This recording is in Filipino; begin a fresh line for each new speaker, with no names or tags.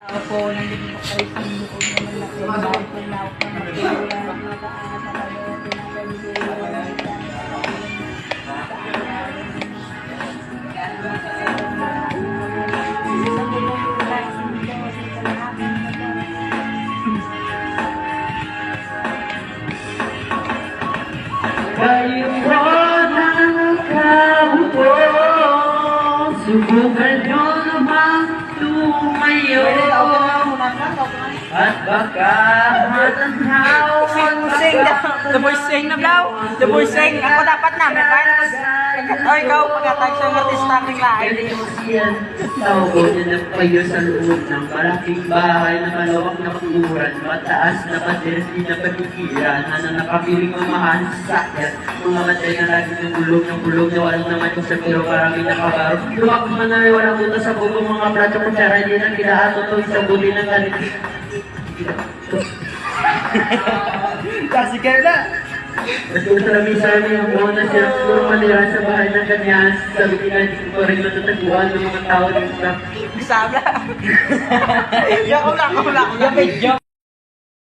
Ako po, nandito po kayo sa loob naman na po. Dahil po na ako na magkula, nakaano kayo, pinapaliguan,
Kayo po nakakabuo, subukan nyo namang tumayo. At baka matanhaw
The boy sing na daw. The boy sing. Ako dapat na. May kaya naman. O ikaw, pagkatag sa artista aking lahat.
yan. Tawag niya na kayo sa loob ng malaking bahay na malawak na kukuran, mataas na pader, di na patikiran, na nakapiling mamahan sa sakyan. Mga matay na lagi ng bulog na walang naman ko sa pero parang may nakabaro. Lumakot man na may walang utas sa bubong mga plato kutsara, hindi na kinaato to isang buti ng kalit.
Kasi kayo na.
Kasi sa lamisa may ang muna siya puro manira sa bahay ng kanyas. Sabi nila, hindi ko rin matataguan ng mga tao dito.
Bisabla. Yakula.